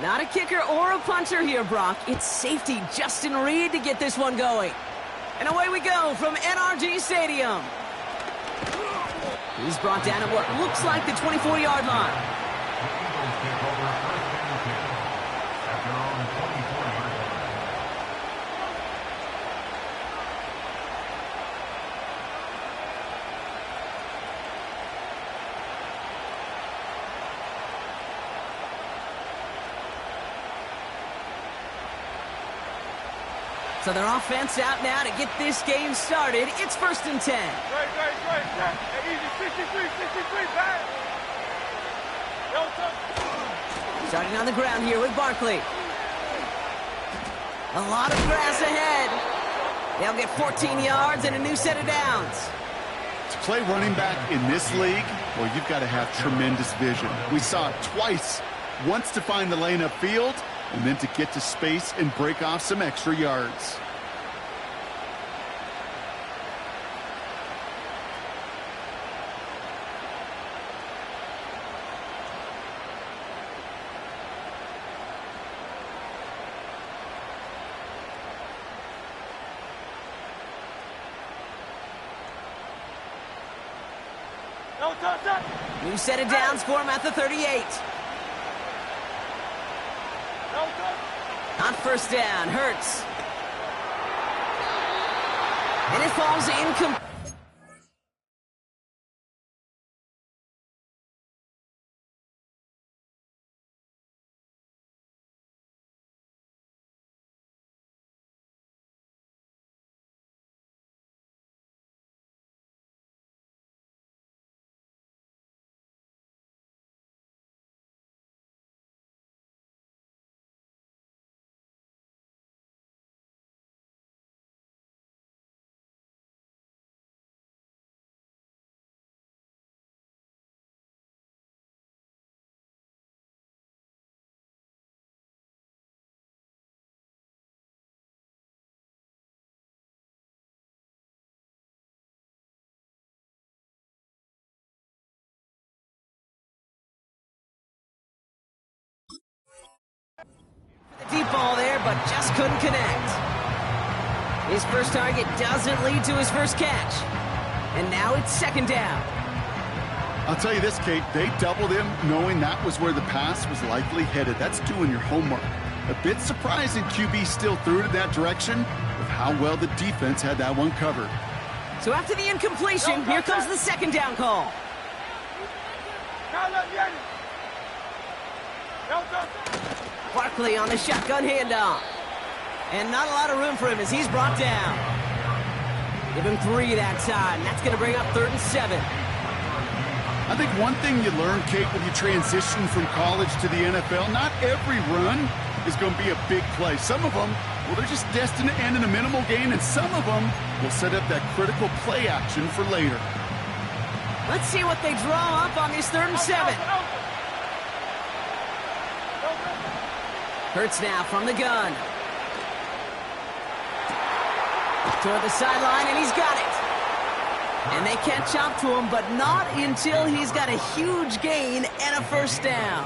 Not a kicker or a puncher here, Brock. It's safety Justin Reed to get this one going. And away we go from NRG Stadium. He's brought down at what looks like the 24-yard line. So their offense out now to get this game started. It's 1st and 10. Great. Easy, 63, back. Starting on the ground here with Barkley. A lot of grass ahead. They'll get 14 yards and a new set of downs. To play running back in this league, well, you've got to have tremendous vision. We saw it twice. Once to find the lane upfield, and then to get to space and break off some extra yards. New set of downs for him at the 38. On 1st down, Hurts. And it falls incomplete. Deep ball there, but just couldn't connect. His first target doesn't lead to his first catch. And now it's 2nd down. I'll tell you this, Kate, they doubled him knowing that was where the pass was likely headed. That's doing your homework. A bit surprising QB still threw it in that direction with how well the defense had that one covered. So after the incompletion, here comes the 2nd down call. Barkley on the shotgun handoff. And not a lot of room for him as he's brought down. Give him 3 that time. That's going to bring up 3rd and 7. I think one thing you learn, Kate, when you transition from college to the NFL, not every run is going to be a big play. Some of them, well, they're just destined to end in a minimal gain, and some of them will set up that critical play action for later. Let's see what they draw up on this 3rd and 7. Hurts now from the gun. Toward the sideline, and he's got it. And they catch up to him, but not until he's got a huge gain and a 1st down.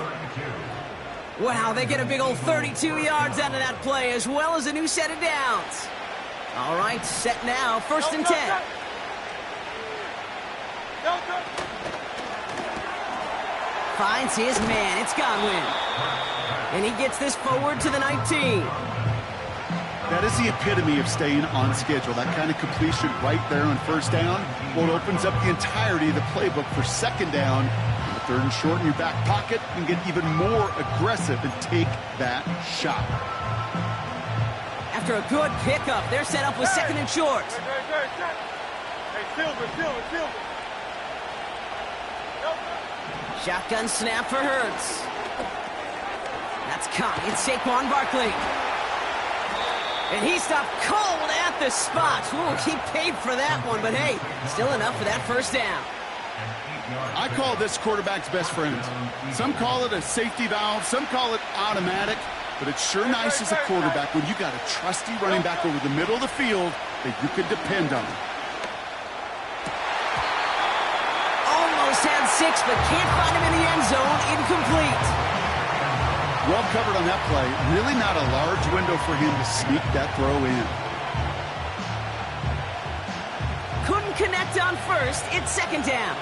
Wow, they get a big old 32 yards out of that play, as well as a new set of downs. All right, set now, 1st and 10. Finds his man, it's Godwin. And he gets this forward to the 19. That is the epitome of staying on schedule. That kind of completion right there on 1st down. Well, it opens up the entirety of the playbook for 2nd down. And the 3rd and short in your back pocket and get even more aggressive and take that shot. After a good pickup, they're set up with 2nd and short. Hey, Silver. Shotgun snap for Hurts. That's caught. It's Saquon Barkley. And he stopped cold at the spot. Ooh, he paid for that one, but hey, still enough for that 1st down. I call this quarterback's best friend. Some call it a safety valve, some call it automatic, but it's sure nice as a quarterback when you got a trusty running back over the middle of the field that you can depend on. Almost had 6, but can't find him in the end zone. Incomplete. Well covered on that play. Really not a large window for him to sneak that throw in. Couldn't connect on first. It's second down.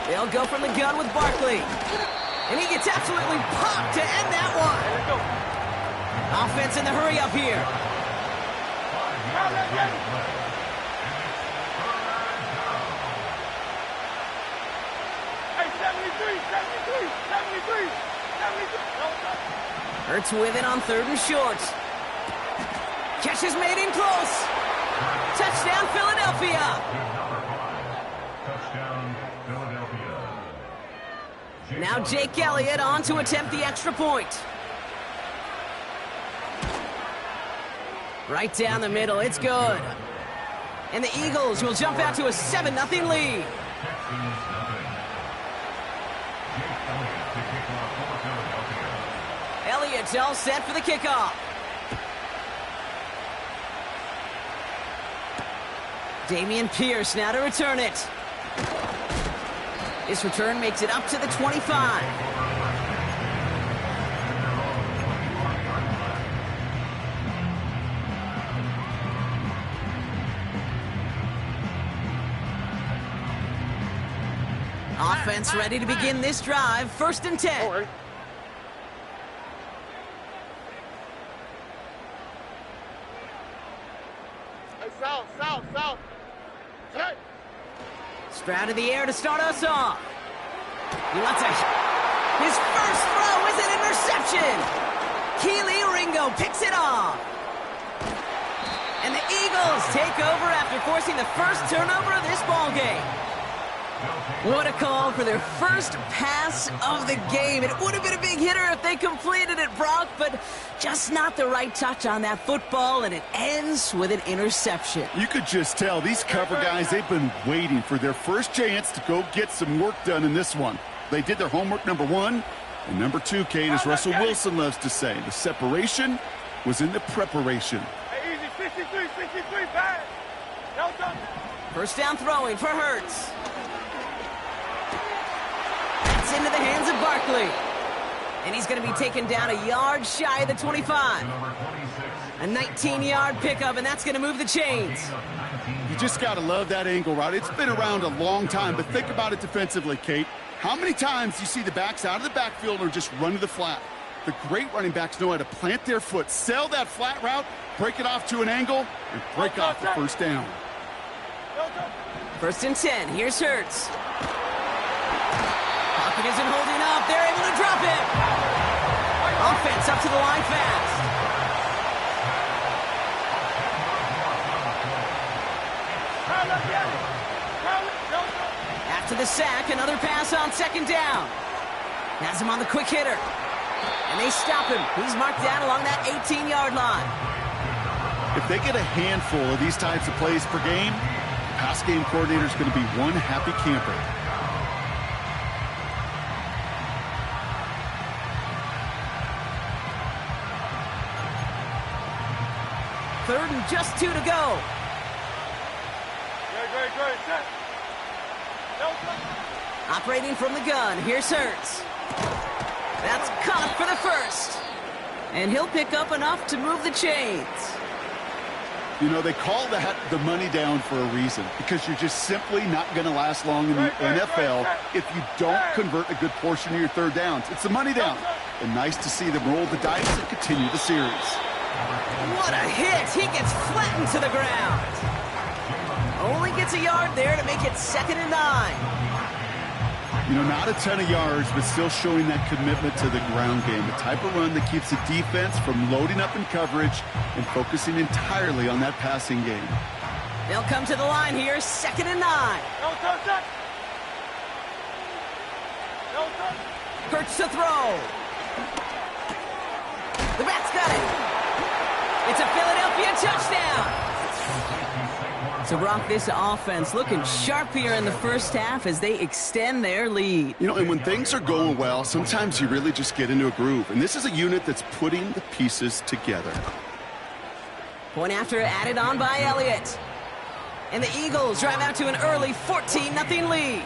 They'll go from the gun with Barkley. And he gets absolutely popped to end that one. Offense in the hurry up here. Hurts with it on 3rd and short. Catch is made in close. Touchdown, Philadelphia. Touchdown, Philadelphia. Now Jake Elliott on to attempt the extra point. Right down the middle, it's good. And the Eagles will jump out to a 7-0 lead. Elliott's all set for the kickoff. Dameon Pierce now to return it. This return makes it up to the 25. Offense ready to begin this drive. 1st and 10. South. Hey. Stroud in the air to start us off. He wants a... His first throw is an interception. Keely Ringo picks it off. And the Eagles take over after forcing the first turnover of this ballgame. What a call for their first pass of the game. It would have been a big hitter if they completed it, Brock, but just not the right touch on that football, and it ends with an interception. You could just tell these cover guys, they've been waiting for their first chance to go get some work done in this one. They did their homework, number one. And number two, Kate, as Russell Wilson loves to say, the separation was in the preparation. Hey, easy, 63, bad. No touch. First down throwing for Hurts. That's into the hands of Barkley. And he's going to be taken down a yard shy of the 25. A 19-yard pickup, and that's going to move the chains. You just got to love that angle route. It's been around a long time, but think about it defensively, Kate. How many times do you see the backs out of the backfield or just run to the flat? The great running backs know how to plant their foot, sell that flat route, break it off to an angle, and break off the first down. 1st and 10. Here's Hurts. Pocket isn't holding up. They're able to drop it. Offense up to the line fast. After the sack, another pass on 2nd down. Has him on the quick hitter. And they stop him. He's marked down along that 18-yard line. If they get a handful of these types of plays per game, the pass game coordinator is going to be one happy camper. Third and just 2 to go. Great. Set. No touch. Operating from the gun, here's Hurts. That's caught for the first. And he'll pick up enough to move the chains. You know, they call that the money down for a reason, because you're just simply not going to last long in the NFL if you don't convert a good portion of your third downs. It's the money down. And nice to see them roll the dice and continue the series. What a hit! He gets flattened to the ground. Only gets a yard there to make it 2nd and 9. You know, not a ton of yards, but still showing that commitment to the ground game. The type of run that keeps the defense from loading up in coverage and focusing entirely on that passing game. They'll come to the line here, 2nd and 9. No touch. Hurts to throw. The bat's got it. It's a Philadelphia touchdown. So, Brock, this offense looking sharp here in the first half as they extend their lead. You know, and when things are going well, sometimes you really just get into a groove. And this is a unit that's putting the pieces together. Point after added on by Elliott. And the Eagles drive out to an early 14-0 lead.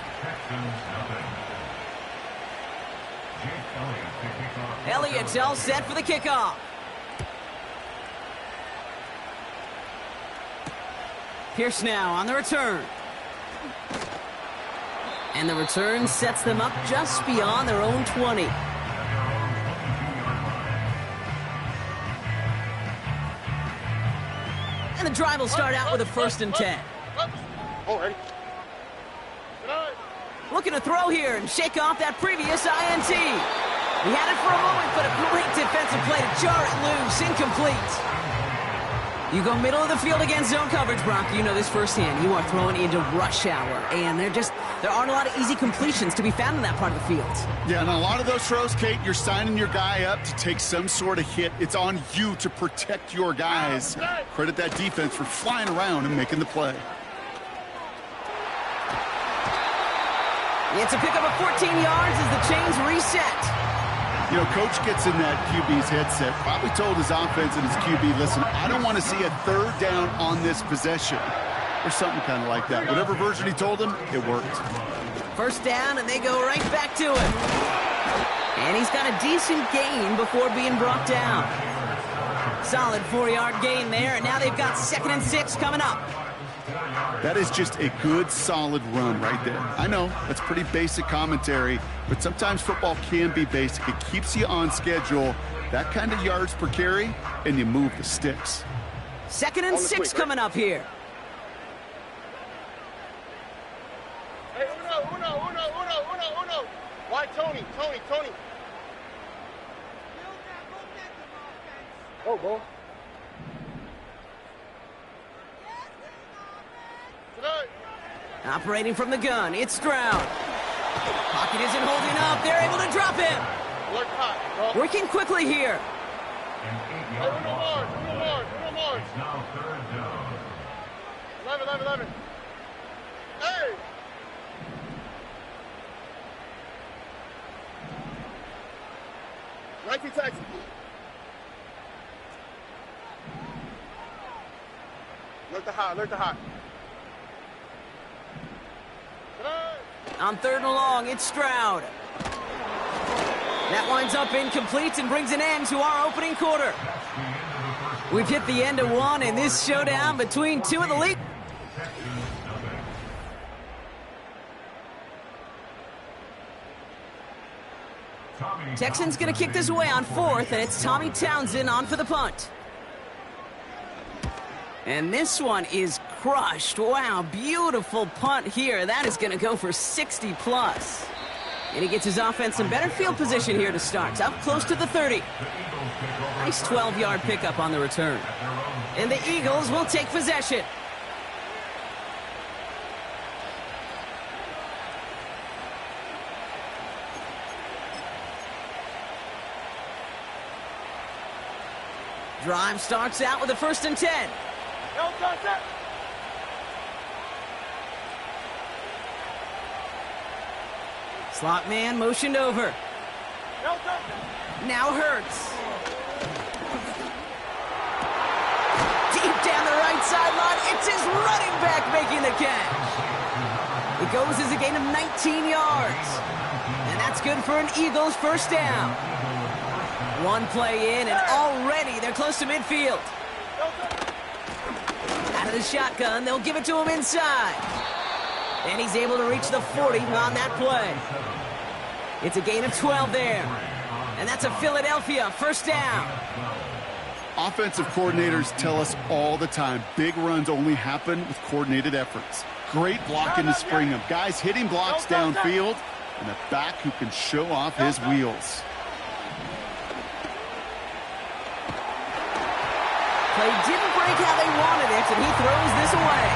Elliott's all set for the kickoff. Pierce now on the return. And the return sets them up just beyond their own 20. And the drive will start out with a 1st and 10. Already. Looking to throw here and shake off that previous INT. He had it for a moment, but a great defensive play to jar it loose. Incomplete. You go middle of the field against zone coverage, Brock. You know this firsthand. You are throwing into rush hour, and there aren't a lot of easy completions to be found in that part of the field. Yeah, and a lot of those throws, Kate, you're signing your guy up to take some sort of hit. It's on you to protect your guys. Credit that defense for flying around and making the play. It's a pickup of 14 yards as the chains reset. You know, Coach gets in that QB's headset, probably told his offense and his QB, listen, I don't want to see a 3rd down on this possession. Or something kind of like that. Whatever version he told him, it worked. 1st down, and they go right back to him. And he's got a decent gain before being brought down. Solid 4-yard gain there, and now they've got 2nd and 6 coming up. That is just a good, solid run right there. I know, that's pretty basic commentary, but sometimes football can be basic. It keeps you on schedule, that kind of yards per carry, and you move the sticks. 2nd and 6 coming up here. Hey, uno. Why Tony? Oh, boy. Operating from the gun, it's Stroud. Pocket isn't holding up. They're able to drop him. Working quickly here. Uno more. It's now 3rd down. 11. Hey! Nike Texas. Alert the hot. On 3rd and long, it's Stroud. That winds up incomplete and brings an end to our opening quarter. We've hit the end of one in this showdown between two of the league. Texans going to kick this away on 4th, and it's Tommy Townsend on for the punt. And this one is crushed. Wow, beautiful punt here. That is going to go for 60+. And he gets his offense in better field position here to start. Up close to the 30. Nice 12-yard pickup on the return. And the Eagles will take possession. Drive starts out with a 1st and 10. Slot man motioned over. Now Hurts. Deep down the right sideline. It's his running back making the catch. It goes as a gain of 19 yards. And that's good for an Eagles 1st down. One play in, and already they're close to midfield. Out of the shotgun, they'll give it to him inside. And he's able to reach the 40 on that play. It's a gain of 12 there. And that's a Philadelphia 1st down. Offensive coordinators tell us all the time, big runs only happen with coordinated efforts. Great blocking to spring them. Guys hitting blocks downfield, and a back who can show off his wheels. Play didn't break how they wanted it, and he throws this away.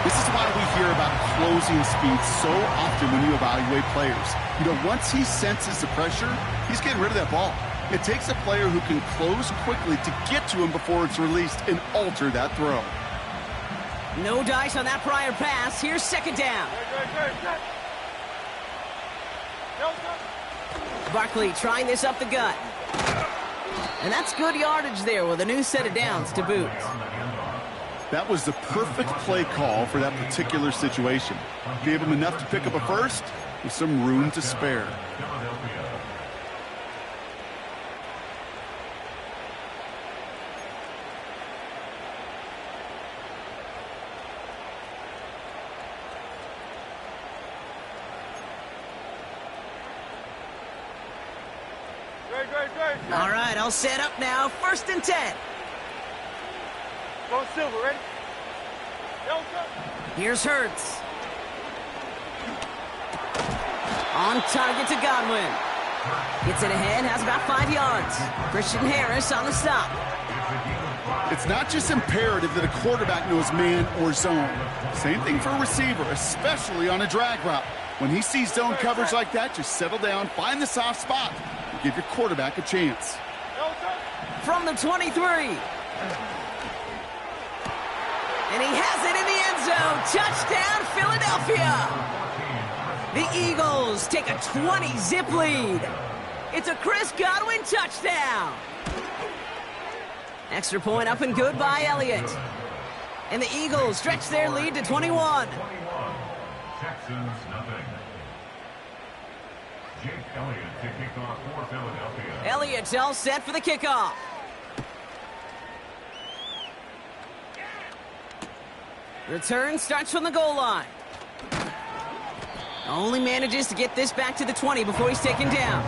This is why we hear about closing speed so often when you evaluate players. You know, once he senses the pressure, he's getting rid of that ball. It takes a player who can close quickly to get to him before it's released and alter that throw. No dice on that prior pass. Here's 2nd down. Barkley trying this up the gut. And that's good yardage there with a new set of downs to boot. That was the perfect play call for that particular situation. Gave him enough to pick up a 1st with some room to spare. Great. All right, I'll set up now. 1st and 10. Go Silver, ready? Go. Here's Hurts. On target to Godwin. Gets it ahead, has about 5 yards. Christian Harris on the stop. It's not just imperative that a quarterback knows man or zone. Same thing for a receiver, especially on a drag route. When he sees zone coverage like that, just settle down, find the soft spot, and give your quarterback a chance. From the 23. And he has it in the end zone. Touchdown, Philadelphia. The Eagles take a 20-zip lead. It's a Chris Godwin touchdown. Extra point up and good by Elliott. And the Eagles stretch their lead to 21. Texans, nothing. Jake Elliott to kick off for Philadelphia. Elliott's all set for the kickoff. Return starts from the goal line. Only manages to get this back to the 20 before he's taken down.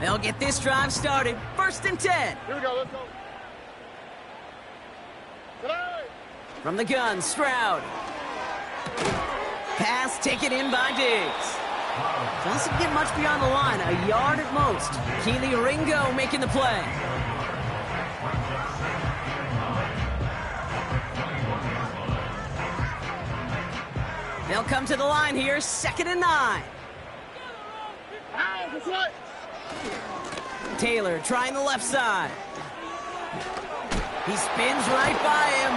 They'll get this drive started. 1st and 10. Here we go, let's go. Tonight. From the gun, Stroud. Pass taken in by Diggs. Doesn't get much beyond the line, a yard at most. Keely Ringo making the play. They'll come to the line here, 2nd and 9. Taylor trying the left side. He spins right by him,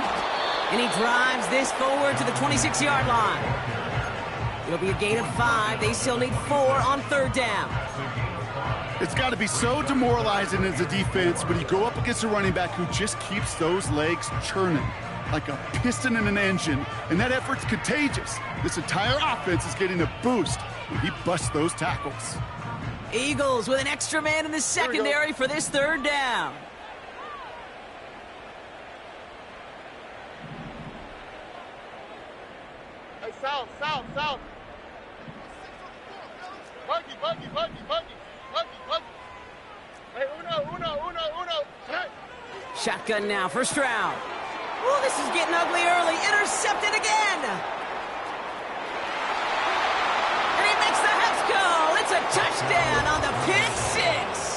and he drives this forward to the 26-yard line. It'll be a gain of 5. They still need 4 on 3rd down. It's got to be so demoralizing as a defense when you go up against a running back who just keeps those legs churning like a piston in an engine, and that effort's contagious. This entire offense is getting a boost when he busts those tackles. Eagles with an extra man in the secondary for this 3rd down. Hey, south. Buggy. Hey, uno. Tonight. Shotgun now for Stroud. Oh, this is getting ugly early. Intercepted again. And he makes the Hex goal. It's a touchdown on the pick 6.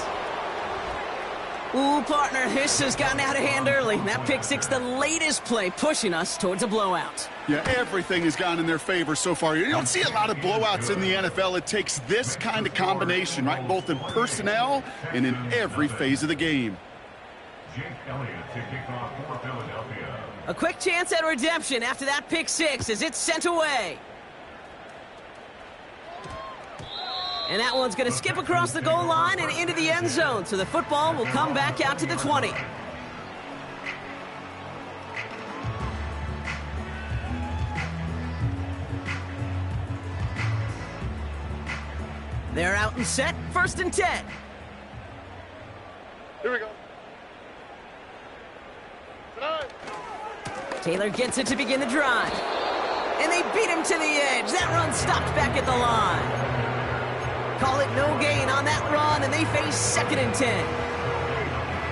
Ooh, partner, this has gotten out of hand early. That pick 6, the latest play, pushing us towards a blowout. Yeah, everything has gone in their favor so far. You don't see a lot of blowouts in the NFL. It takes this kind of combination, right? Both in personnel and in every phase of the game. Jake Elliott to kick off for Philadelphia. A quick chance at redemption after that pick 6 as it's sent away. And that one's going to skip across the goal line and into the end zone, so the football will come back out to the 20. They're out and set, 1st and 10. Here we go. Tonight. Taylor gets it to begin the drive. And they beat him to the edge. That run stopped back at the line. Call it no gain on that run, and they face 2nd and 10.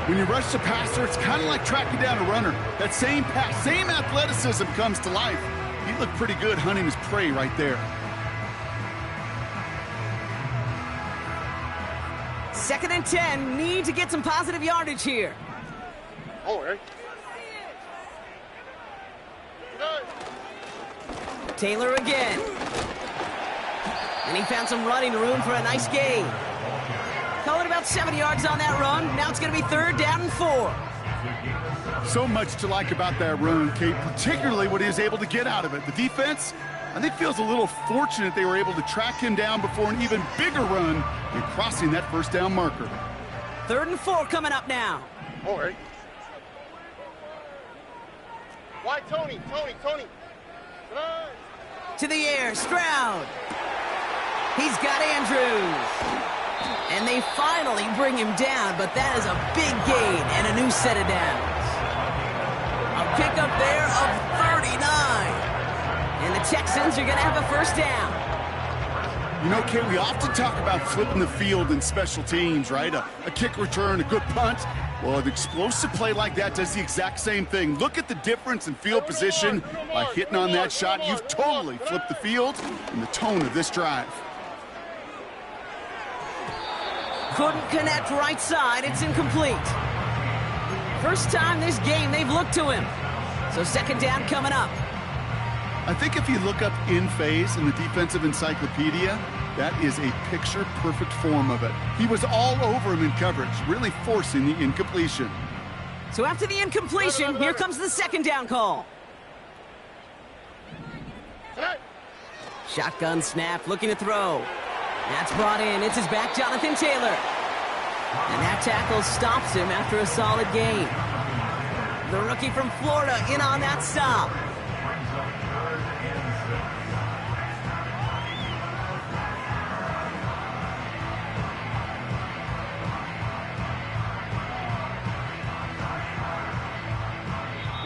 When you rush the passer, it's kind of like tracking down a runner. That same pass, same athleticism comes to life. He looked pretty good hunting his prey right there. 2nd and 10, need to get some positive yardage here. Oh, right. Taylor again. And he found some running room for a nice gain. Call it about 7 yards on that run. Now it's going to be 3rd down and 4. So much to like about that run, Kate, particularly what he was able to get out of it. The defense, I think, feels a little fortunate they were able to track him down before an even bigger run and crossing that 1st down marker. 3rd and 4 coming up now. All right. Why, Tony? Tonight. To the air, Stroud. He's got Andrews. And they finally bring him down, but that is a big gain and a new set of downs. pickup there of 39. And the Texans are going to have a first down. You know, Kate, we often talk about flipping the field in special teams, right? A kick return, a good punt. Well, an explosive play like that does the exact same thing. Look at the difference in field position. By hitting on that shot, you've totally flipped the field and the tone of this drive. Couldn't connect right side. It's incomplete. First time this game they've looked to him. So second down coming up. I think if you look up in phase in the defensive encyclopedia, that is a picture-perfect form of it. He was all over him in coverage, really forcing the incompletion. So after the incompletion, here comes the second down call. Shotgun snap, looking to throw. That's brought in. It's his back, Jonathan Taylor. And that tackle stops him after a solid gain. The rookie from Florida in on that stop.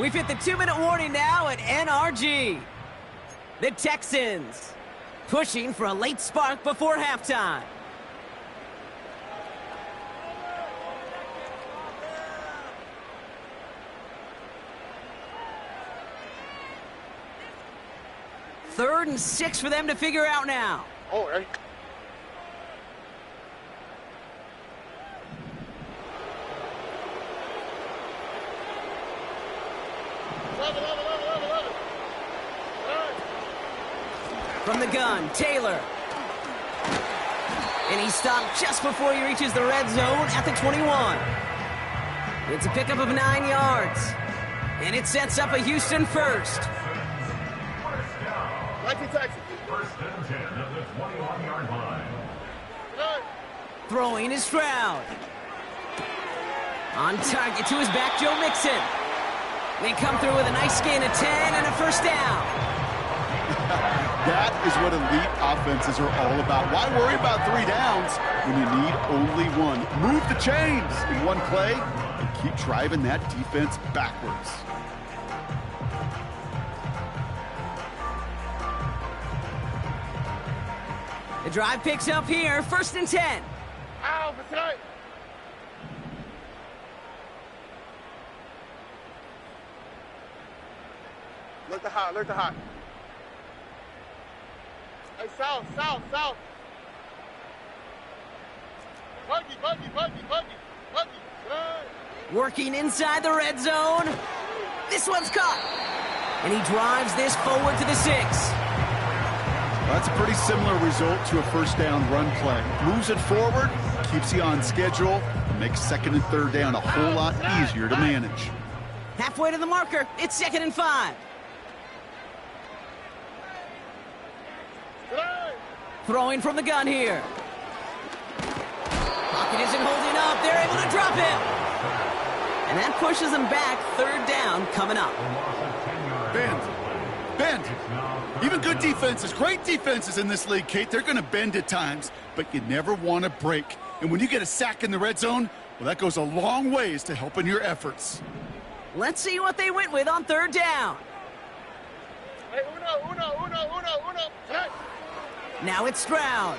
We've hit the 2-minute warning now at NRG. The Texans pushing for a late spark before halftime. Third and 6 for them to figure out now. Oh, right. From the gun, Taylor. And he stopped just before he reaches the red zone at the 21. It's a pickup of 9 yards. And it sets up a Houston first. First and 10 at the 21-yard line. Throwing is Stroud. On target to his back, Joe Mixon. They come through with a nice gain of 10 and a first down. That is what elite offenses are all about. Why worry about 3 downs when you need only one? Move the chains in one play and keep driving that defense backwards. The drive picks up here, first and 10. Ow, that's right. Look the hot, look the hot. Hey, south. Buggy. Working inside the red zone. This one's caught. And he drives this forward to the 6. That's a pretty similar result to a first down run play. Moves it forward, keeps you on schedule, and makes second and third down a whole lot easier to manage. Halfway to the marker, it's 2nd and 5. Throwing from the gun here. Pocket isn't holding up. They're able to drop him. And that pushes them back. Third down coming up. Bend. Even good defenses, great defenses in this league, Kate, they're going to bend at times, but you never want to break. And when you get a sack in the red zone, well, that goes a long ways to helping your efforts. Let's see what they went with on third down. Hey, uno. Hey. Now it's Stroud.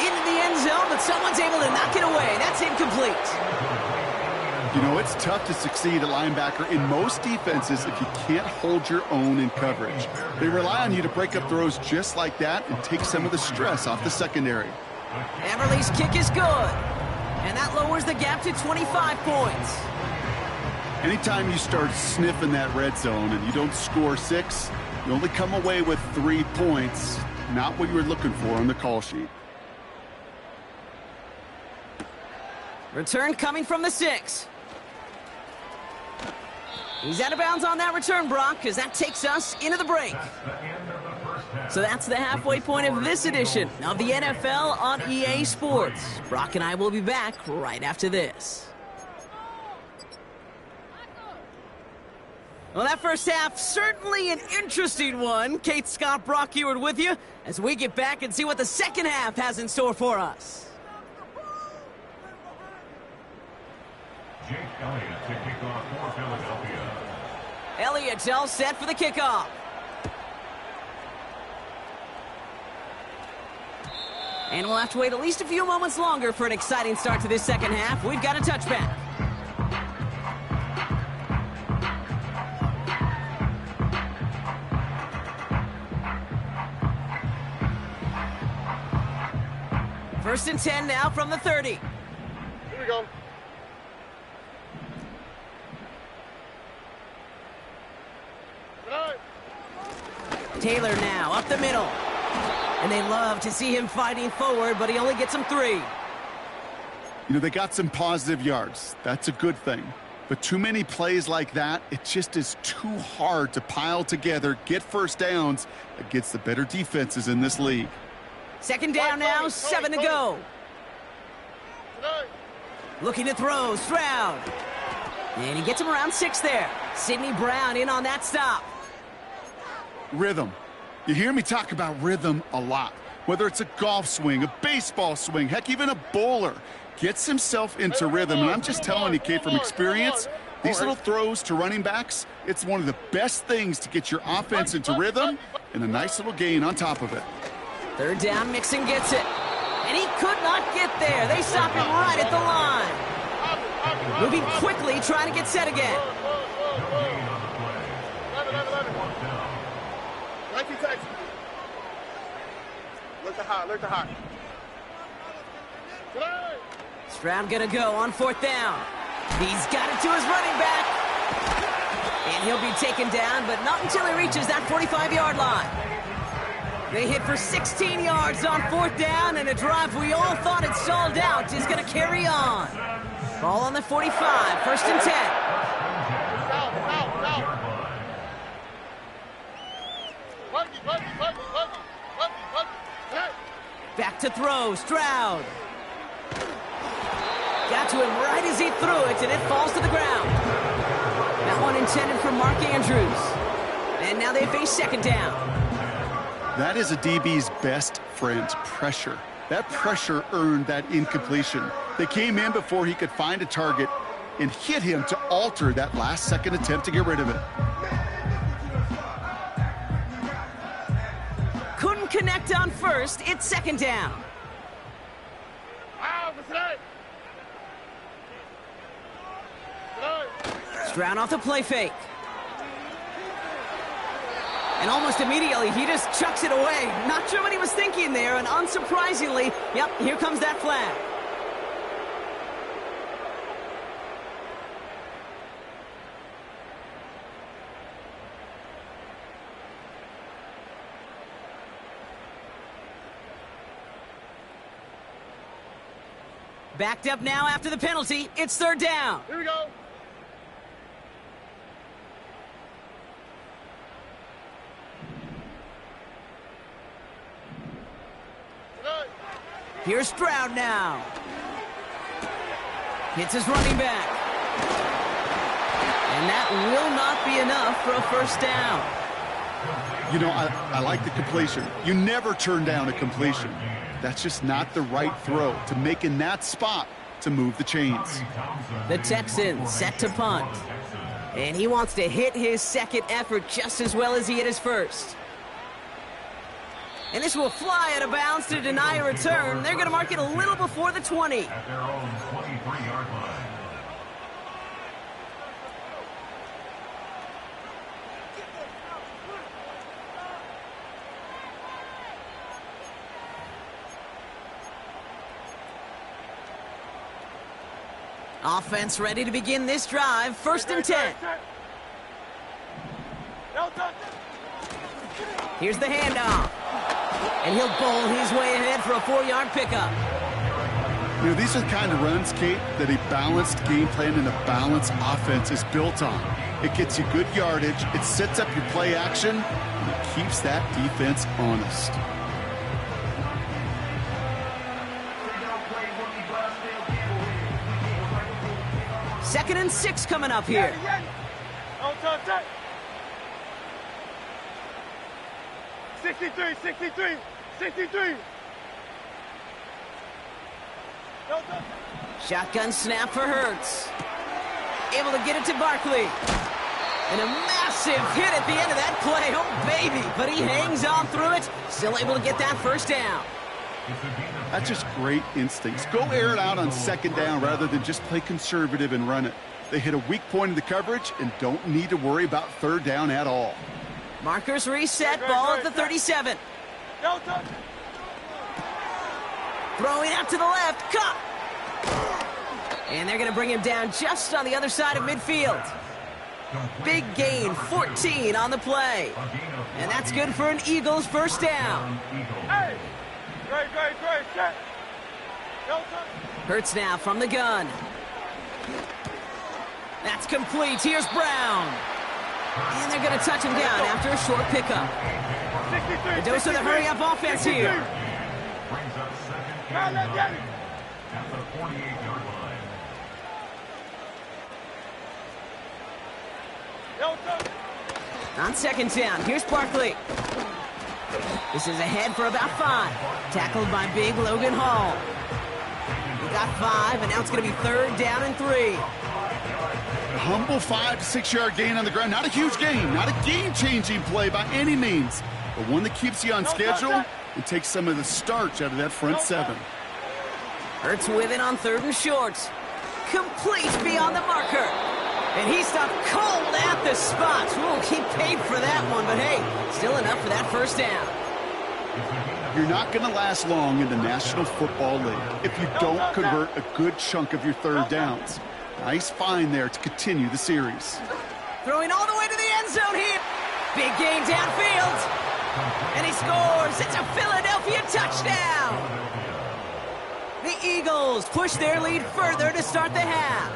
Into the end zone, but someone's able to knock it away. That's incomplete. You know, it's tough to succeed at linebacker in most defenses if you can't hold your own in coverage. They rely on you to break up throws just like that and take some of the stress off the secondary. Everly's kick is good. And that lowers the gap to 25 points. Anytime you start sniffing that red zone and you don't score 6, you only come away with 3 points. Not what you were looking for on the call sheet. Return coming from the 6. He's out of bounds on that return, Brock, because that takes us into the break. So that's the halfway point of this edition of the NFL on EA Sports. Brock and I will be back right after this. Well, that first half, certainly an interesting one. Kate, Scott, Brock Eward with you as we get back and see what the second half has in store for us. Jake Elliott Elliott to kick off for Philadelphia. Elliott's all set for the kickoff. And we'll have to wait at least a few moments longer for an exciting start to this second half. We've got a touchback. First and 10 now from the 30. Here we go. Taylor now up the middle. And they love to see him fighting forward, but he only gets them 3. You know, they got some positive yards. That's a good thing. But too many plays like that, it just is too hard to pile together, get first downs against the better defenses in this league. Second down now, 7 to go. Looking to throw, Stroud. And he gets him around 6 there. Sidney Brown in on that stop. Rhythm. You hear me talk about rhythm a lot. Whether it's a golf swing, a baseball swing, heck, even a bowler gets himself into rhythm. And I'm just telling you, kid, from experience, these little throws to running backs, it's one of the best things to get your offense into rhythm and a nice little gain on top of it. Third down, Mixon gets it. And he could not get there. They stop him right at the line. Moving quickly, trying to get set again. Look to high. Stroud gonna go on 4th down. He's got it to his running back. And he'll be taken down, but not until he reaches that 45-yard line. They hit for 16 yards on 4th down, and a drive we all thought had stalled out is gonna carry on. Ball on the 45, first and 10. Back to throw, Stroud. Got to him right as he threw it, and it falls to the ground. That one intended for Mark Andrews. And now they face second down. That is a DB's best friend, pressure. That pressure earned that incompletion. They came in before he could find a target and hit him to alter that last-second attempt to get rid of it. Couldn't connect on first. It's second down. Stroud off the play fake. And almost immediately, he just chucks it away. Not sure what he was thinking there, and unsurprisingly, yep, here comes that flag. Backed up now after the penalty. It's third down. Here we go. Here's Stroud now. Hits his running back. And that will not be enough for a first down. You know, I like the completion. You never turn down a completion. That's just not the right throw to make in that spot to move the chains. The Texans set to punt. And he wants to hit his second effort just as well as he hit his first. And this will fly out of bounds to deny a return. They're going to mark it a little before the 20. At their own 23-yard line. Offense ready to begin this drive. First and 10. Here's the handoff. And he'll bowl his way ahead for a 4-yard pickup. You know, these are the kind of runs, Kate, that a balanced game plan and a balanced offense is built on. It gets you good yardage, it sets up your play action, and it keeps that defense honest. Second and 6 coming up here. 63. Shotgun snap for Hurts. able to get it to Barkley. And a massive hit at the end of that play. Oh, baby. But he hangs on through it. Still able to get that first down. That's just great instincts. Go air it out on second down rather than just play conservative and run it. They hit a weak point in the coverage and don't need to worry about third down at all. Markers reset. Ball at the 37. Throwing out to the left. Caught. And they're going to bring him down just on the other side of midfield. Big gain, 14 on the play. And that's good for an Eagles first down. Hey! Great, check. Hurts now from the gun. That's complete. Here's Brown. And they're going to touch him down after a short pickup. A dose of the hurry-up offense here. Brings up second and 9 at the 48-yard line. On second down, here's Barkley. This is ahead for about 5. Tackled by big Logan Hall. He got 5, and now it's going to be third down and 3. A humble 5 to 6 yard gain on the ground. Not a huge gain, not a game-changing play by any means, but one that keeps you on schedule and takes some of the starch out of that front 7. Hurts with it on third and short. Complete beyond the marker. And he stopped cold at the spot. Ooh, he paid for that one, but hey, still enough for that first down. You're not going to last long in the National Football League if you don't convert a good chunk of your third downs. Nice find there to continue the series. Throwing all the way to the end zone here. Big gain downfield. And he scores. It's a Philadelphia touchdown. The Eagles push their lead further to start the half.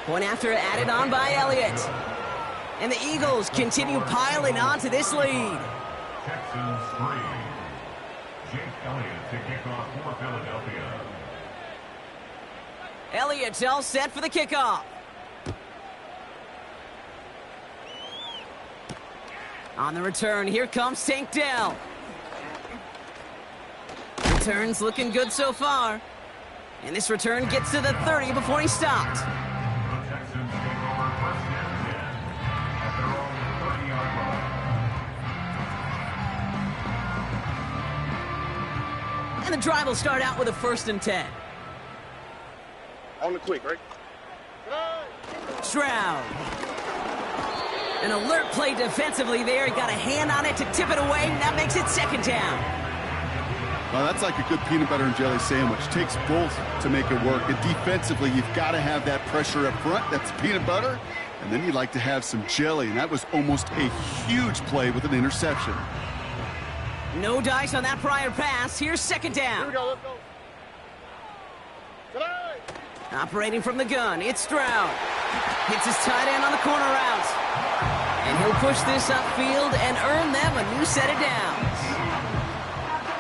Point after added on by Elliott. And the Eagles continue piling on to this lead. Texans 3. Jake Elliott to kick off for Philadelphia. Elliott's all set for the kickoff. On the return, here comes Tank Dell. Return's looking good so far. And this return gets to the 30 before he stopped. And the drive will start out with a 1st and 10. On the quick, right? Stroud. An alert play defensively there. He got a hand on it to tip it away. And that makes it 2nd down. Well, that's like a good peanut butter and jelly sandwich. Takes both to make it work. And defensively, you've got to have that pressure up front. That's peanut butter. And then you'd like to have some jelly. And that was almost a huge play with an interception. No dice on that prior pass. Here's 2nd down. Here we go, let's go. Operating from the gun, it's Stroud. Hits his tight end on the corner route. And he'll push this upfield and earn them a new set of downs.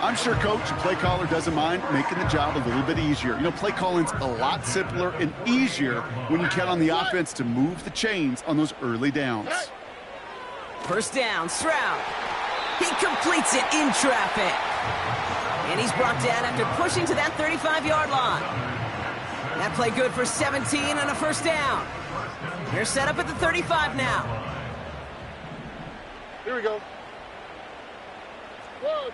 I'm sure coach and play caller doesn't mind making the job a little bit easier. You know, play calling's a lot simpler and easier when you count on the offense to move the chains on those early downs. First down, Stroud. He completes it in traffic. And he's brought down after pushing to that 35-yard line. That play good for 17 and a first down. They're set up at the 35 now. Here we go. 12.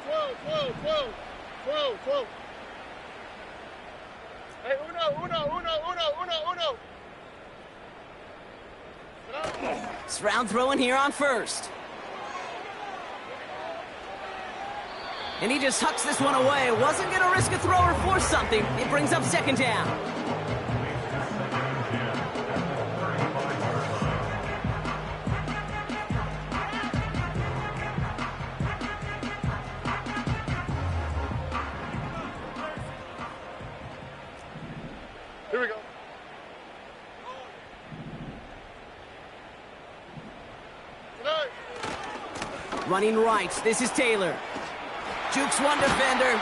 Hey, uno. Stroud throwing here on 1st. And he just hucks this one away. Wasn't going to risk a throw or force something. It brings up 2nd down. Here we go. Running right, this is Taylor. Jukes one defender,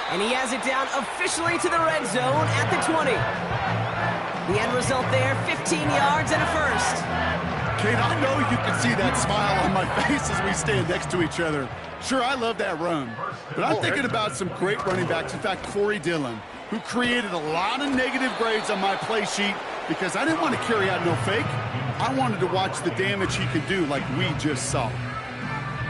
and he has it down officially to the red zone at the 20. The end result there, 15 yards and a first. Kate, I know you can see that smile on my face as we stand next to each other. Sure, I love that run, but I'm thinking about some great running backs. In fact, Corey Dillon. who created a lot of negative grades on my play sheet because I didn't want to carry out no fake. I wanted to watch the damage he could do like we just saw.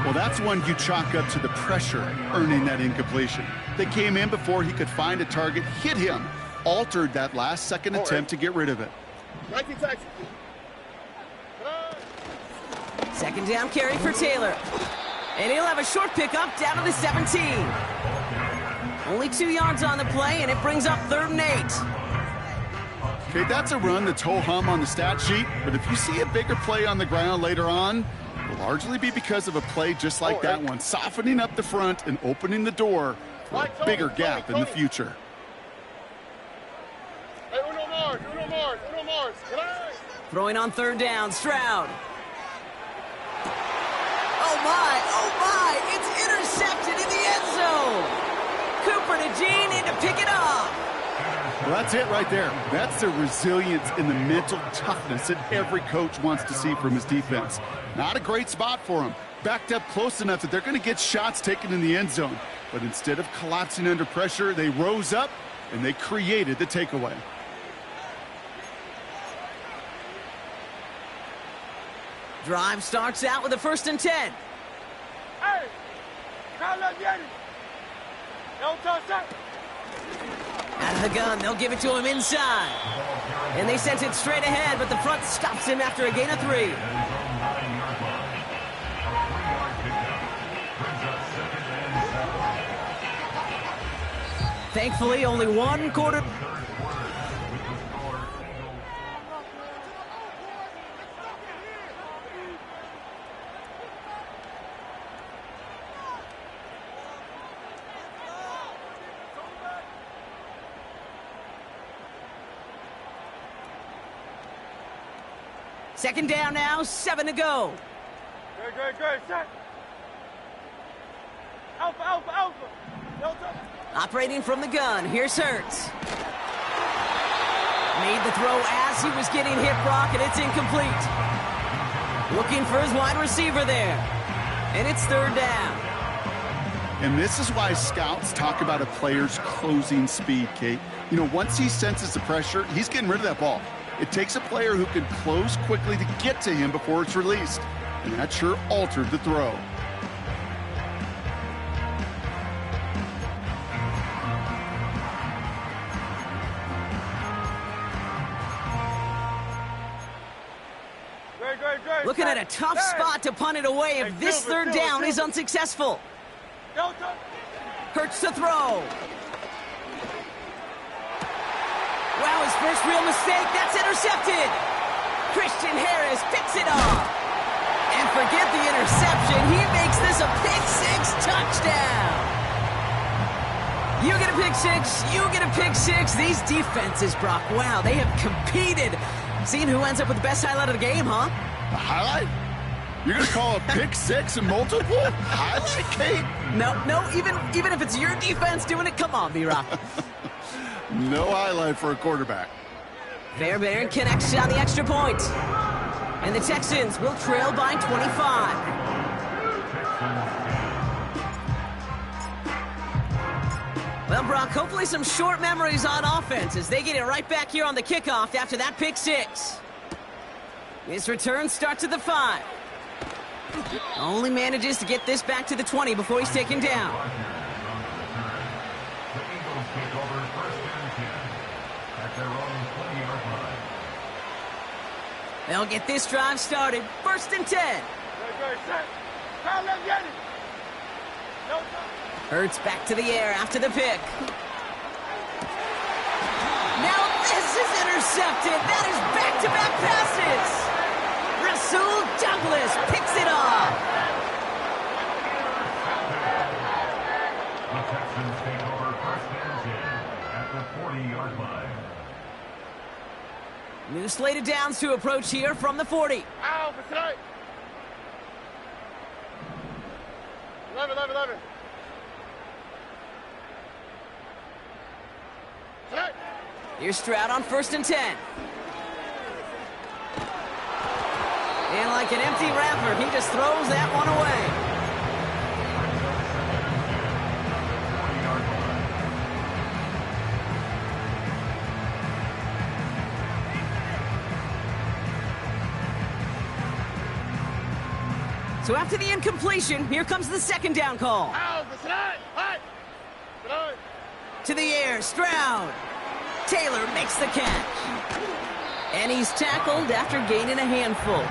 Well, that's one you chalk up to the pressure earning that incompletion. They came in before he could find a target, hit him, altered that last second attempt to get rid of it. Second down carry for Taylor. And he'll have a short pickup down to the 17. Only 2 yards on the play, and it brings up 3rd and 8. Okay, that's a run that's ho-hum on the stat sheet, but if you see a bigger play on the ground later on, it will largely be because of a play just like that one, softening up the front and opening the door for a bigger gap in the future. Throwing on 3rd down, Stroud. Oh my, it's intercepted in the end zone. Cooper to Gene in to pick it up. Well, that's it right there. That's the resilience and the mental toughness that every coach wants to see from his defense. Not a great spot for him. Backed up close enough that they're going to get shots taken in the end zone. But instead of collapsing under pressure, they rose up and they created the takeaway. Drive starts out with a 1st and 10. Hey! Don't touch that! Out of the gun, they'll give it to him inside. And they sent it straight ahead, but the front stops him after a gain of 3. Thankfully, only 1 quarter. Second down now, 7 to go. Good. Set. Alpha. Delta. Operating from the gun, here's Hurts. Made the throw as he was getting hit, Brock, and it's incomplete. Looking for his wide receiver there. And it's 3rd down. And this is why scouts talk about a player's closing speed, Kate. You know, once he senses the pressure, he's getting rid of that ball. It takes a player who can close quickly to get to him before it's released. And that sure altered the throw. Good. Looking at a tough spot to punt it away if this 3rd down is unsuccessful. Delta. Hurts to throw. Wow, his first real mistake. That's intercepted. Christian Harris picks it off. And forget the interception. He makes this a pick-6 touchdown. You get a pick-6. You get a pick-6. These defenses, Brock, wow, they have competed. Seeing who ends up with the best highlight of the game, huh? A highlight? You're going to call a pick-6 and multiple? Highlight, Kate? No, even if it's your defense doing it, come on, B-Rock. No highlight for a quarterback. Fairbairn connects on the extra point. And the Texans will trail by 25. Well, Brock, hopefully some short memories on offense as they get it right back here on the kickoff after that pick-6. His return starts at the 5. Only manages to get this back to the 20 before he's taken down. They'll get this drive started. 1st and 10. Good. Set. Hurts back to the air after the pick. Now this is intercepted. That is back-to-back passes. Rasul Douglas picks it off. The Texans take over 1st and 10 at the 40-yard line. New slated downs to approach here from the 40. Alpha, tonight. 11. Tonight. Here's Stroud on 1st and 10. And like an empty wrapper, he just throws that one away. So after the incompletion, here comes the second down call. To the air, Stroud. Taylor makes the catch. And he's tackled after gaining a handful.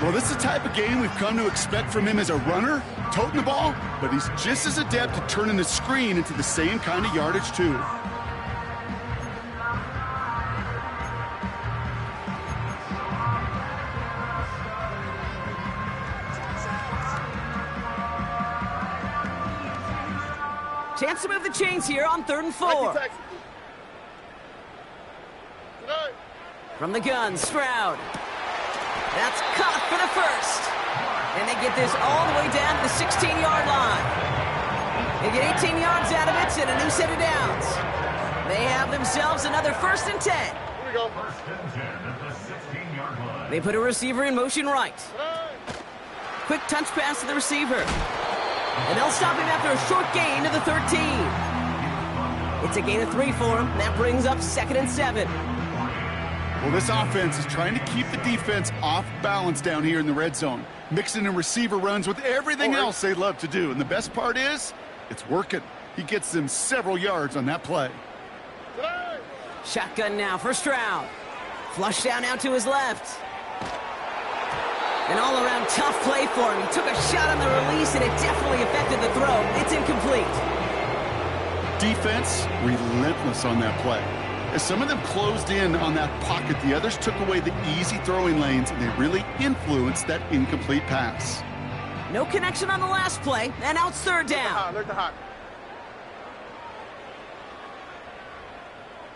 Well, this is the type of game we've come to expect from him as a runner, toting the ball, but he's just as adept at turning the screen into the same kind of yardage, too. Chance to move the chains here on 3rd and 4. From the gun, Stroud. That's caught for the first. And they get this all the way down to the 16-yard line. They get 18 yards out of it and a new set of downs. They have themselves another 1st and 10. Here we go. 1st and 10 at the 16-yard line. They put a receiver in motion right. Quick touch pass to the receiver. And they'll stop him after a short gain to the 13. It's a gain of 3 for him. That brings up 2nd and 7. Well, this offense is trying to keep the defense off balance down here in the red zone, mixing in receiver runs with everything else they love to do. And the best part is, it's working. He gets them several yards on that play. Shotgun now for Stroud. Flush down out to his left. An all-around tough play for him. He took a shot on the release, and it definitely affected the throw. It's incomplete. Defense relentless on that play. As some of them closed in on that pocket, the others took away the easy throwing lanes, and they really influenced that incomplete pass. No connection on the last play, and now it's 3rd down. Look the hot.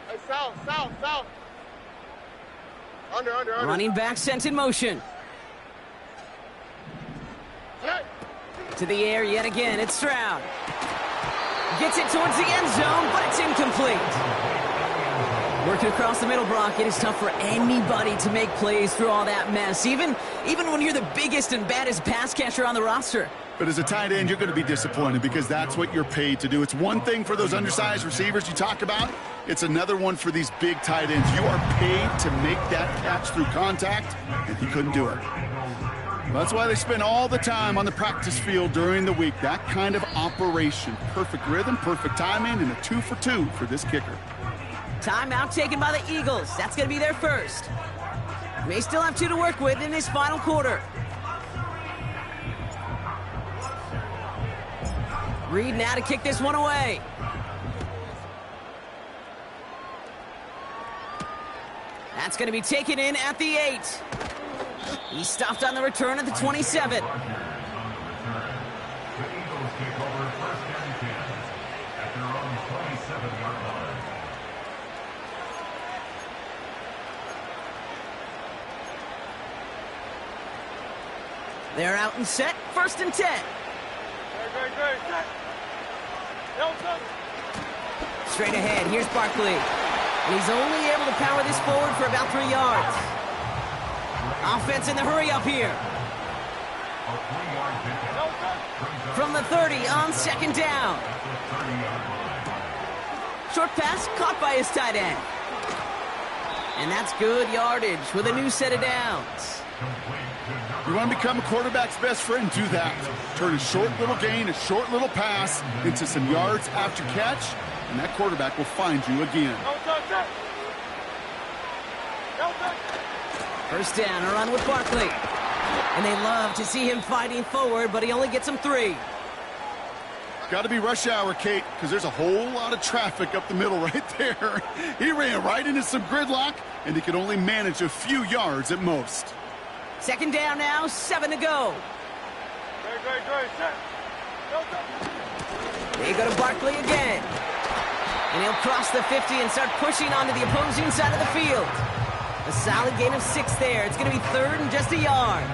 Hey, south. Under. Running back sent in motion. To the air yet again, it's Stroud. Gets it towards the end zone, but it's incomplete. Working across the middle, Brock, it is tough for anybody to make plays through all that mess, even when you're the biggest and baddest pass catcher on the roster. But as a tight end, you're going to be disappointed because that's what you're paid to do. It's one thing for those undersized receivers you talk about. It's another one for these big tight ends. You are paid to make that catch through contact, and he couldn't do it. That's why they spend all the time on the practice field during the week. That kind of operation. Perfect rhythm, perfect timing, and a 2 for 2 for this kicker. Timeout taken by the Eagles. That's going to be their first. May still have 2 to work with in this final quarter. Reed now to kick this one away. That's going to be taken in at the 8. He stopped on the return at the 27. The Eagles take over 1st and 10 at their own 27-yard line. They're out and set. 1st and 10. Great. Straight ahead. Here's Barkley. And he's only able to power this forward for about 3 yards. Offense in the hurry up here. From the 30 on 2nd down. Short pass caught by his tight end. And that's good yardage with a new set of downs. You want to become a quarterback's best friend? Do that. Turn a short little gain, a short little pass into some yards after catch, and that quarterback will find you again. First down, a run with Barkley. And they love to see him fighting forward, but he only gets him 3. Got to be rush hour, Kate, because there's a whole lot of traffic up the middle right there. He ran right into some gridlock, and he could only manage a few yards at most. 2nd down now, 7 to go. Great. They go to Barkley again. And he'll cross the 50 and start pushing onto the opposing side of the field. A solid gain of 6 there. It's going to be 3rd and just a yard.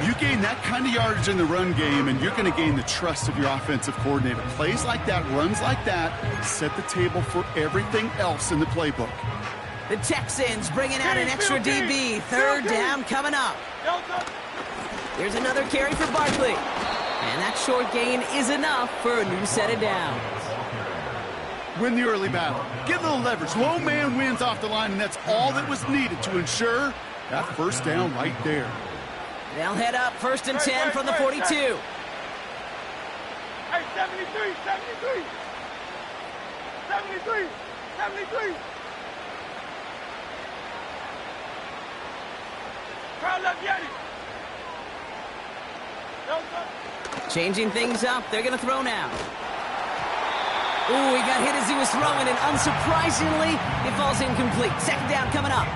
You gain that kind of yardage in the run game, and you're going to gain the trust of your offensive coordinator. Plays like that, runs like that, set the table for everything else in the playbook. The Texans bringing out an extra DB. 3rd down coming up. Here's another carry for Barkley. And that short gain is enough for a new set of downs. Win the early battle. Get a little leverage. Low man wins off the line, and that's all that was needed to ensure that 1st down right there. They'll head up 1st and 10 from the 42. Hey, 73, 73. 73, 73. Crowd left Yeti. No, sir. Changing things up. They're going to throw now. Ooh, he got hit as he was throwing, and unsurprisingly, it falls incomplete. 2nd down coming up.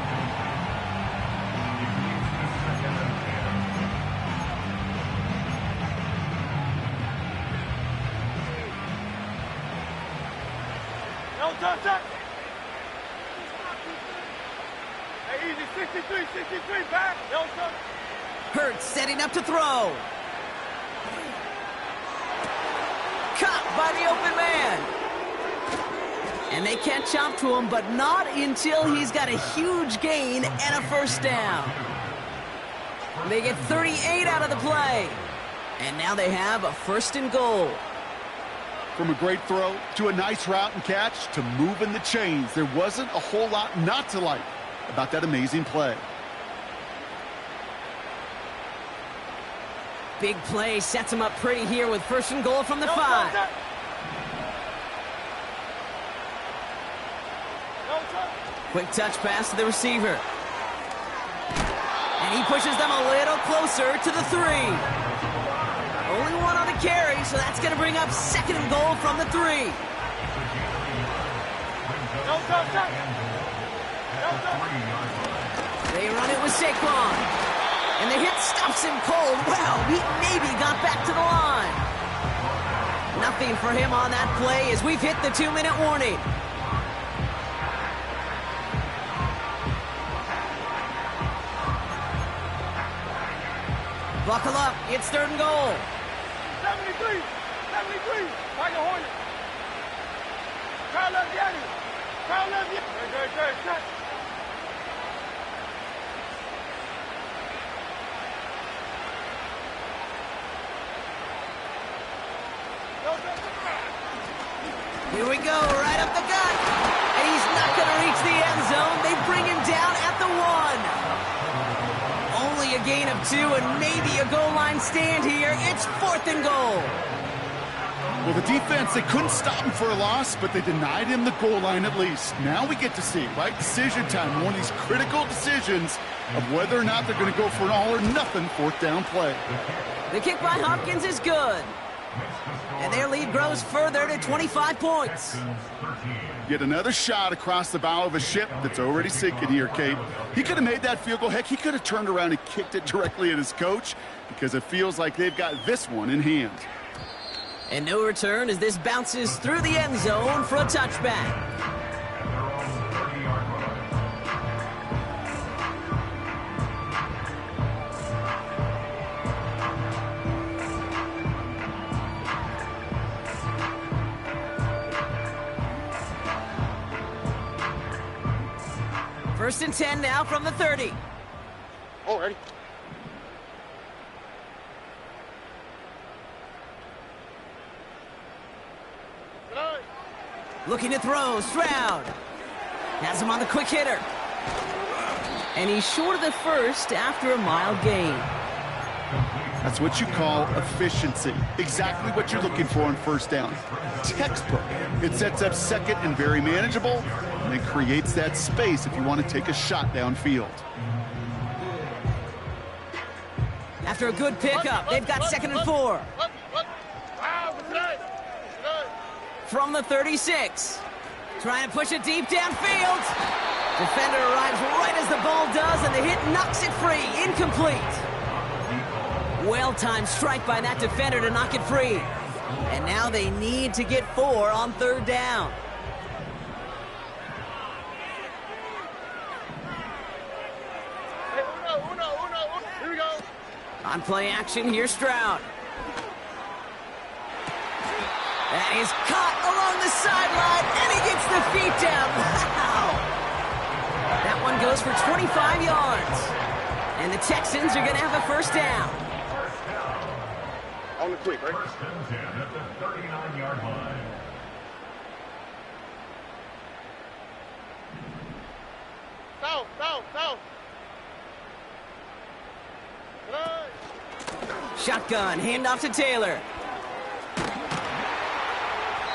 No, touch. Hey, easy, 63, back. No, sir. Hurts setting up to throw. Caught by the open man. And they catch up to him, but not until he's got a huge gain and a 1st down. They get 38 out of the play. And now they have a 1st and goal. From a great throw to a nice route and catch to moving the chains, there wasn't a whole lot not to like about that amazing play. Big play sets him up pretty here with 1st and goal from the 5. Quick touch pass to the receiver. And he pushes them a little closer to the 3. Only one on the carry, so that's going to bring up 2nd and goal from the 3. They run it with Saquon. And the hit stops him cold. Wow, he maybe got back to the line. Nothing for him on that play as we've hit the 2-minute warning. Buckle up, it's 3rd and goal. 73, Tiger Hornet. Crowd left Yeti. Great. Here we go, right up the gut. And he's not going to reach the end zone. They bring him down at the 1. Only a gain of 2 and maybe a goal line stand here. It's 4th and goal. Well, the defense, they couldn't stop him for a loss, but they denied him the goal line at least. Now we get to see, right, decision time, one of these critical decisions of whether or not they're going to go for an all-or-nothing 4th down play. The kick by Hopkins is good. And their lead grows further to 25 points. Yet another shot across the bow of a ship that's already sinking here, Kate. He could have made that field goal. Heck, he could have turned around and kicked it directly at his coach because it feels like they've got this one in hand. And no return as this bounces through the end zone for a touchback. First and 10 now from the 30. Oh, ready. Looking to throw, Stroud. Has him on the quick hitter. And he's short of the 1st after a mild gain. That's what you call efficiency. Exactly what you're looking for on 1st down. Textbook. It sets up 2nd and very manageable, and it creates that space if you want to take a shot downfield. After a good pickup, they've got 2nd and 4. From the 36. Trying to push it deep downfield. Defender arrives right as the ball does, and the hit knocks it free. Incomplete. Well-timed strike by that defender to knock it free. And now they need to get 4 on 3rd down. Here we go. On play action, here's Stroud. That is caught along the sideline, and he gets the feet down. Wow! That one goes for 25 yards. And the Texans are going to have a 1st down. On the quick, right? 1st and 10 at the 39-yard line. South. Shotgun, handoff to Taylor.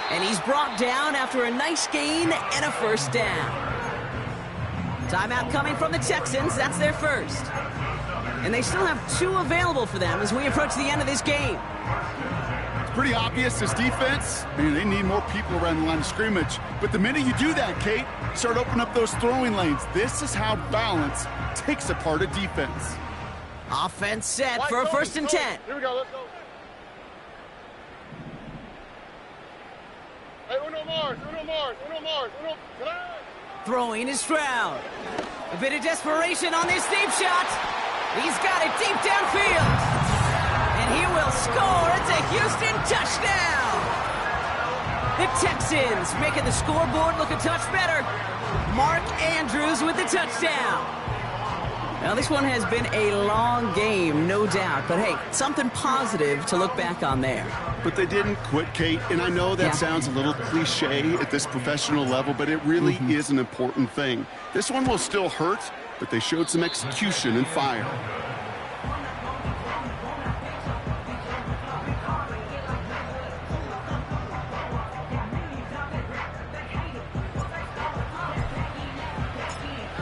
And he's brought down after a nice gain and a first down. Timeout coming from the Texans. That's their first. And they still have 2 available for them as we approach the end of this game. It's pretty obvious this defense, they need more people around the line of scrimmage. But the minute you do that, Kate, start opening up those throwing lanes. This is how balance takes apart a defense. Offense set for a 1st and 10. Here we go, let's go. Hey, Uno Mars. Throwing is Stroud. A bit of desperation on this deep shot. He's got it deep downfield. And he will score. It's a Houston touchdown. The Texans making the scoreboard look a touch better. Mark Andrews with the touchdown. Now, this one has been a long game, no doubt. But, hey, something positive to look back on there. But they didn't quit, Kate. And I know that sounds a little cliche at this professional level, but it really is an important thing. This one will still hurt, but they showed some execution and fire.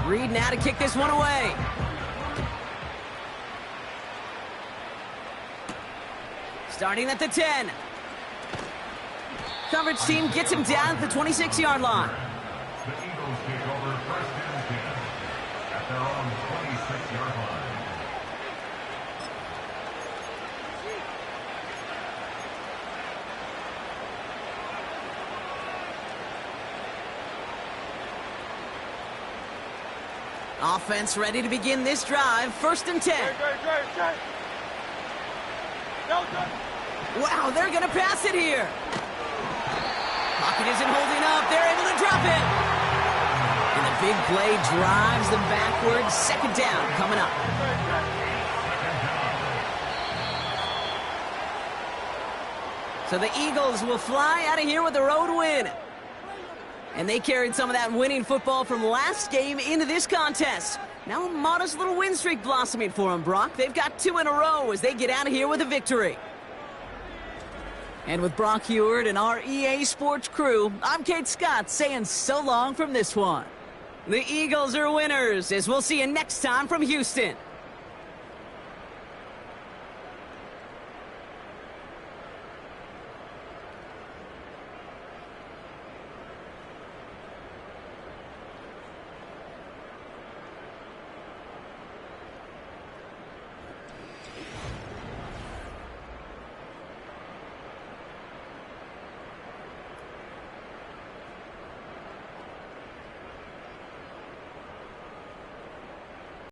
Reed now to kick this one away. Starting at the 10. Coverage team gets him down at the 26-yard line. The Eagles take over 1st and 10 at their own 26-yard line. Offense ready to begin this drive. 1st and 10. Wow, they're going to pass it here. Pocket isn't holding up. They're able to drop it. And the big play drives them backwards. 2nd down coming up. So the Eagles will fly out of here with a road win. And they carried some of that winning football from last game into this contest. Now a modest little win streak blossoming for them, Brock. They've got 2 in a row as they get out of here with a victory. And with Brock Heward and our EA Sports crew, I'm Kate Scott saying so long from this one. The Eagles are winners, as we'll see you next time from Houston.